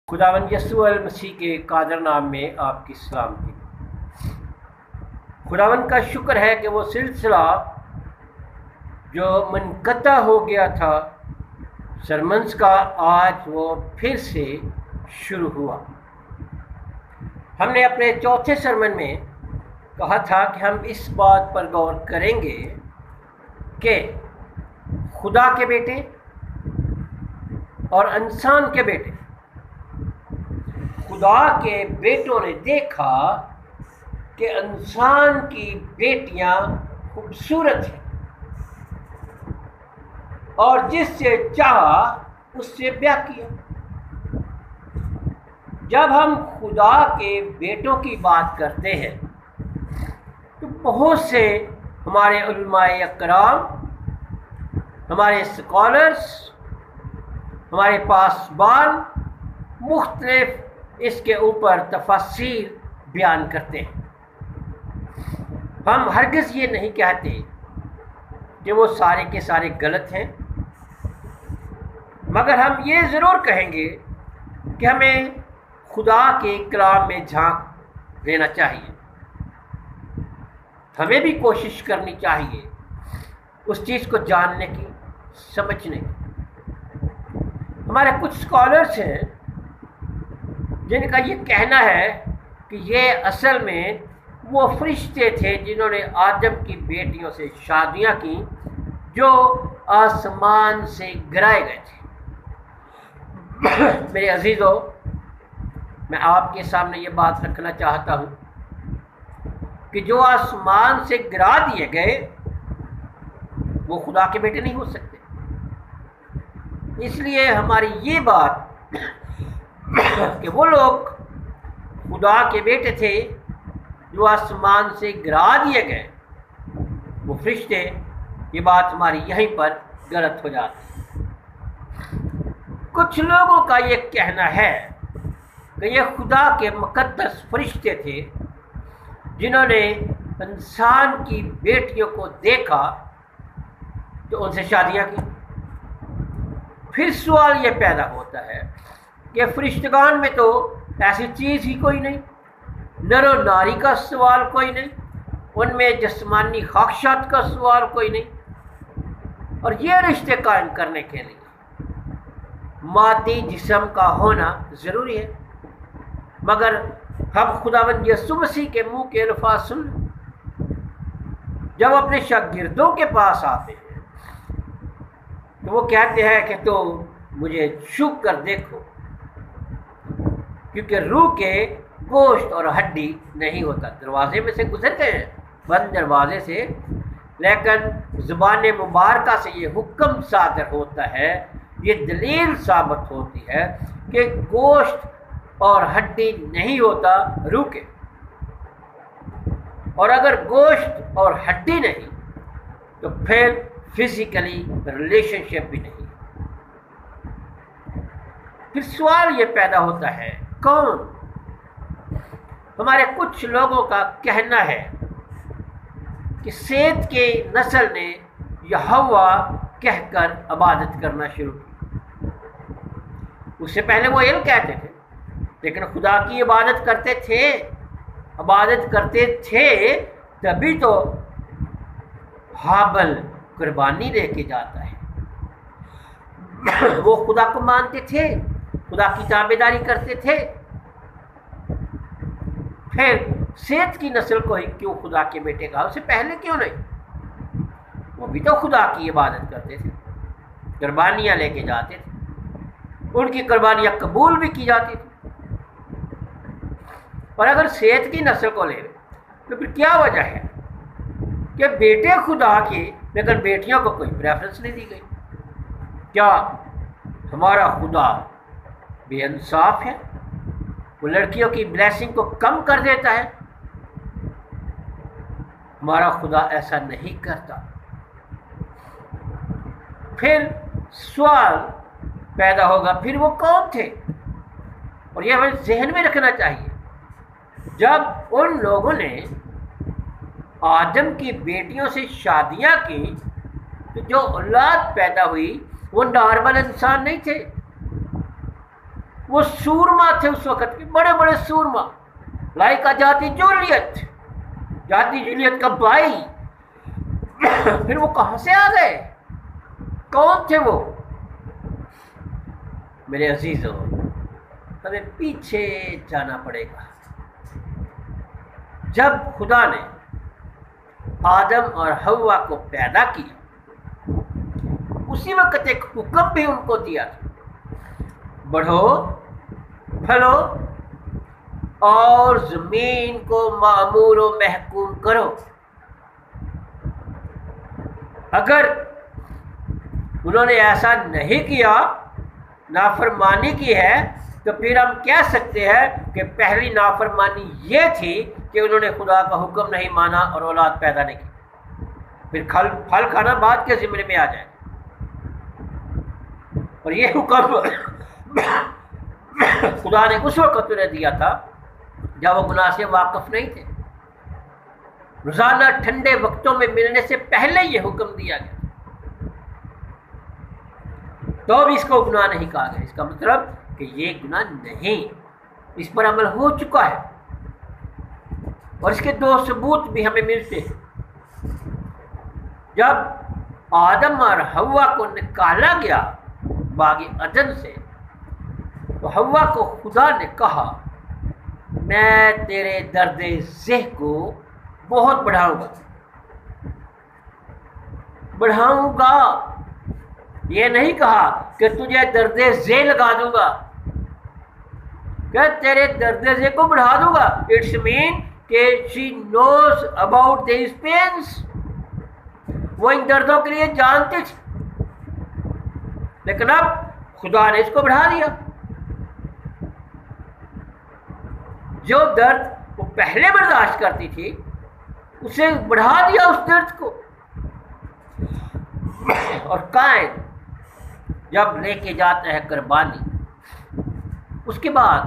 خداوند یسوع المسیح کے قادر نام میں آپ کی سلامتی۔ خداوند کا شکر ہے کہ وہ سلسلہ جو منقطع ہو گیا تھا سرمنز کا، آج وہ پھر سے شروع ہوا۔ ہم نے اپنے چوتھے سرمن میں کہا تھا کہ ہم اس بات پر غور کریں گے کہ خدا کے بیٹے اور انسان کے بیٹے، خدا کے بیٹوں نے دیکھا کہ انسان کی بیٹیاں خوبصورت ہیں اور جس سے چاہا اس سے بیاہ کیا۔ جب ہم خدا کے بیٹوں کی بات کرتے ہیں تو بہت سے ہمارے علماء اکرام، ہمارے اسکالرس، ہمارے پاسبان مختلف اس کے اوپر تفاسیر بیان کرتے ہیں۔ ہم ہرگز یہ نہیں کہتے کہ وہ سارے کے سارے غلط ہیں، مگر ہم یہ ضرور کہیں گے کہ ہمیں خدا کے کلام میں جھانک لینا چاہیے، ہمیں بھی کوشش کرنی چاہیے اس چیز کو جاننے کی، سمجھنے کی۔ ہمارے کچھ اسکالرس ہیں جن کا یہ کہنا ہے کہ یہ اصل میں وہ فرشتے تھے جنہوں نے آدم کی بیٹیوں سے شادیاں کی جو آسمان سے گرائے گئے تھے۔ میرے عزیزو، میں آپ کے سامنے یہ بات رکھنا چاہتا ہوں کہ جو آسمان سے گرا دیے گئے وہ خدا کے بیٹے نہیں ہو سکتے۔ اس لیے ہماری یہ بات کہ وہ لوگ خدا کے بیٹے تھے جو آسمان سے گرا دیے گئے وہ فرشتے، یہ بات ہماری یہیں پر غلط ہو جاتی ہے۔ کچھ لوگوں کا یہ کہنا ہے کہ یہ خدا کے مقدس فرشتے تھے جنہوں نے انسان کی بیٹیوں کو دیکھا تو ان سے شادیاں کی۔ پھر سوال یہ پیدا ہوتا ہے کہ فرشتگان میں تو ایسی چیز ہی کوئی نہیں، نر و ناری کا سوال کوئی نہیں، ان میں جسمانی خواہشات کا سوال کوئی نہیں، اور یہ رشتے قائم کرنے کے لیے مادی جسم کا ہونا ضروری ہے۔ مگر ہم خداوند یسوع مسیح کے منہ کے الفاظ سن جب اپنے شاگردوں کے پاس آتے ہیں تو وہ کہتے ہیں کہ تو مجھے چھو کر دیکھو، کیونکہ روح کے گوشت اور ہڈی نہیں ہوتا۔ دروازے میں سے گزرتے ہیں، بند دروازے سے، لیکن زبان مبارکہ سے یہ حکم صادر ہوتا ہے، یہ دلیل ثابت ہوتی ہے کہ گوشت اور ہڈی نہیں ہوتا روح کے، اور اگر گوشت اور ہڈی نہیں تو پھر فزیکلی ریلیشن شپ بھی نہیں۔ پھر سوال یہ پیدا ہوتا ہے کون؟ ہمارے کچھ لوگوں کا کہنا ہے کہ سیت کے نسل نے یہوہ کہہ کر عبادت کرنا شروع کی۔ اس سے پہلے وہ ایل کہتے تھے، لیکن خدا کی عبادت کرتے تھے تبھی تو ہابل قربانی لے کے جاتا ہے۔ وہ خدا کو مانتے تھے، خدا کی تابعداری کرتے تھے، پھر سیت کی نسل کو ہی کیوں خدا کے بیٹے کہا؟ اس سے پہلے کیوں نہیں؟ وہ بھی تو خدا کی عبادت کرتے تھے، قربانیاں لے کے جاتے تھے، ان کی قربانیاں قبول بھی کی جاتی تھی۔ اور اگر سیت کی نسل کو لے تو پھر کیا وجہ ہے کہ بیٹے خدا کے لیکن بیٹیوں کو کوئی پریفرنس نہیں دی گئی؟ کیا ہمارا خدا بے انصاف ہے؟ وہ لڑکیوں کی بلیسنگ کو کم کر دیتا ہے؟ ہمارا خدا ایسا نہیں کرتا۔ پھر سوال پیدا ہوگا پھر وہ کون تھے؟ اور یہ ہمیں ذہن میں رکھنا چاہیے، جب ان لوگوں نے آدم کی بیٹیوں سے شادیاں کی تو جو اولاد پیدا ہوئی وہ نارمل انسان نہیں تھے، وہ سورما تھے اس وقت کے، بڑے بڑے سورما، لائکا جاتی جولیت کا بھائی، پھر وہ کہاں سے آ گئے؟ کون تھے وہ؟ میرے عزیزوں، ہمیں پیچھے جانا پڑے گا۔ جب خدا نے آدم اور حوا کو پیدا کیا، اسی وقت ایک حکم بھی ان کو دیا تھا، بڑھو پھلو اور زمین کو معمور و محکوم کرو۔ اگر انہوں نے ایسا نہیں کیا، نافرمانی کی ہے، تو پھر ہم کہہ سکتے ہیں کہ پہلی نافرمانی یہ تھی کہ انہوں نے خدا کا حکم نہیں مانا اور اولاد پیدا نہیں کی۔ پھر پھل کھانا بعد کے ذمے میں آ جائے، اور یہ حکم خدا نے اس وقت انہیں دیا تھا جب وہ گناہ سے واقف نہیں تھے۔ روزانہ ٹھنڈے وقتوں میں ملنے سے پہلے یہ حکم دیا گیا، تو بھی اس کو گناہ نہیں کہا گیا۔ اس کا مطلب کہ یہ گناہ نہیں، اس پر عمل ہو چکا ہے، اور اس کے دو ثبوت بھی ہمیں ملتے ہیں۔ جب آدم اور حوا کو نکالا گیا باغ عدن سے، تو حوا کو خدا نے کہا، میں تیرے درد ذہ کو بہت بڑھاؤں گا۔ یہ نہیں کہا کہ تجھے درد ذہ لگا دوں گا، کہ تیرے درد ذہ کو بڑھا دوں گا۔ اٹس مین کہ she knows about these pains، وہ ان دردوں کے لیے جانتی تھی، لیکن اب خدا نے اس کو بڑھا دیا۔ جو درد وہ پہلے برداشت کرتی تھی، اسے بڑھا دیا اس درد کو۔ اور قائن جب لے کے جاتا ہے قربانی، اس کے بعد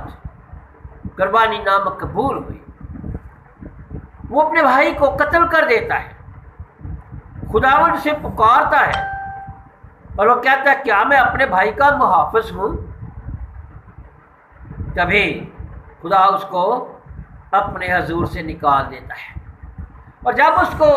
قربانی نامہ قبول ہوئی، وہ اپنے بھائی کو قتل کر دیتا ہے، خداوند سے پکارتا ہے، اور وہ کہتا ہے کیا میں اپنے بھائی کا محافظ ہوں؟ تبھی خدا اس کو اپنے حضور سے نکال دیتا ہے، اور جب اس کو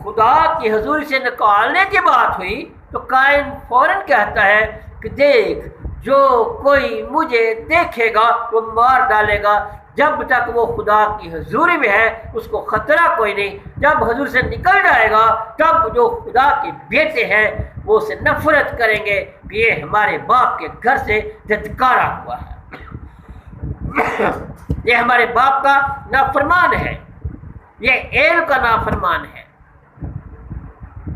خدا کی حضور سے نکالنے کی بات ہوئی تو قائن فوراً کہتا ہے کہ دیکھ، جو کوئی مجھے دیکھے گا وہ مار ڈالے گا۔ جب تک وہ خدا کی حضوری میں ہے اس کو خطرہ کوئی نہیں، جب حضور سے نکل جائے گا تب جو خدا کے بیٹے ہیں وہ اسے نفرت کریں گے کہ یہ ہمارے باپ کے گھر سے دھتکارا ہوا ہے، یہ ہمارے باپ کا نافرمان ہے، یہ ایل کا نافرمان ہے،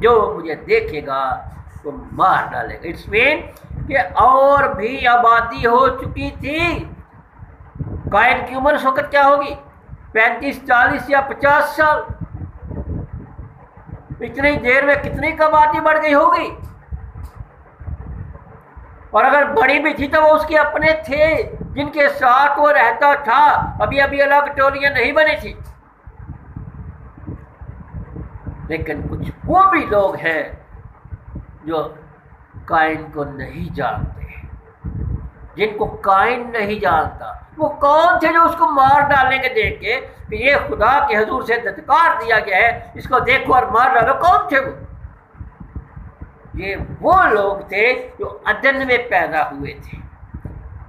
جو مجھے دیکھے گا وہ مار ڈالے گا۔ اٹس مین کہ اور بھی آبادی ہو چکی تھی۔ قائن کی عمر اس وقت کیا ہوگی؟ 35، 40 یا 50 سال۔ اتنی دیر میں کتنی آبادی بڑھ گئی ہوگی؟ اور اگر بڑی بھی تھی تو وہ اس کے اپنے تھے جن کے ساتھ وہ رہتا تھا، ابھی الگ ٹولیاں نہیں بنی تھی۔ لیکن کچھ وہ بھی لوگ ہیں جو قائن کو نہیں جانتے، جن کو قائن نہیں جانتا۔ وہ کون تھے جو اس کو مار ڈالنے کے دیکھ کے کہ یہ خدا کے حضور سے دھتکار دیا گیا ہے، اس کو دیکھو اور مار ڈالو؟ کون تھے وہ؟ یہ وہ لوگ تھے جو عدن میں پیدا ہوئے تھے،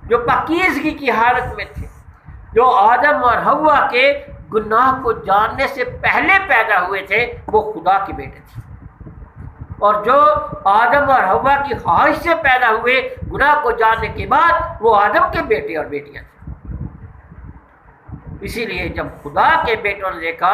جو پاکیزگی کی حالت میں تھے، جو آدم اور حوا کے گناہ کو جاننے سے پہلے پیدا ہوئے تھے، وہ خدا کے بیٹے تھے۔ اور جو آدم اور حوا کی خواہش سے پیدا ہوئے گناہ کو جاننے کے بعد، وہ آدم کے بیٹے اور بیٹیاں تھے۔ اسی لیے جب خدا کے بیٹوں نے دیکھا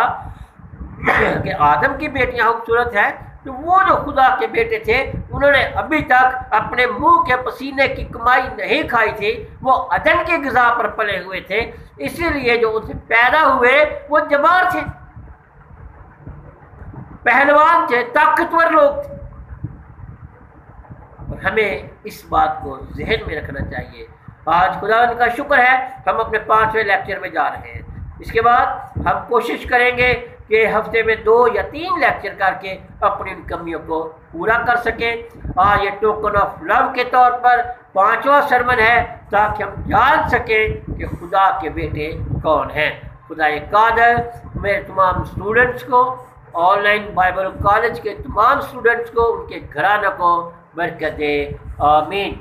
کہ آدم کی بیٹیاں خوبصورت ہیں، تو وہ جو خدا کے بیٹے تھے انہوں نے ابھی تک اپنے منہ کے پسینے کی کمائی نہیں کھائی تھی، وہ عدن کی غذا پر پلے ہوئے تھے، اسی لیے جو ان سے پیدا ہوئے وہ جبار تھے، پہلوان تھے، طاقتور لوگ تھے۔ اور ہمیں اس بات کو ذہن میں رکھنا چاہیے۔ آج خدا کا شکر ہے ہم اپنے 5ویں لیکچر میں جا رہے ہیں، اس کے بعد ہم کوشش کریں گے کہ ہفتے میں 2 یا 3 لیکچر کر کے اپنی ان کمیوں کو پورا کر سکیں۔ آج یہ ٹوکن آف لو کے طور پر 5واں سرمن ہے تاکہ ہم جان سکیں کہ خدا کے بیٹے کون ہیں۔ خدا قادر میرے تمام اسٹوڈنٹس کو، آن لائن بائبل کالج کے تمام اسٹوڈنٹس کو، ان کے گھرانوں کو برکت دے، آمین۔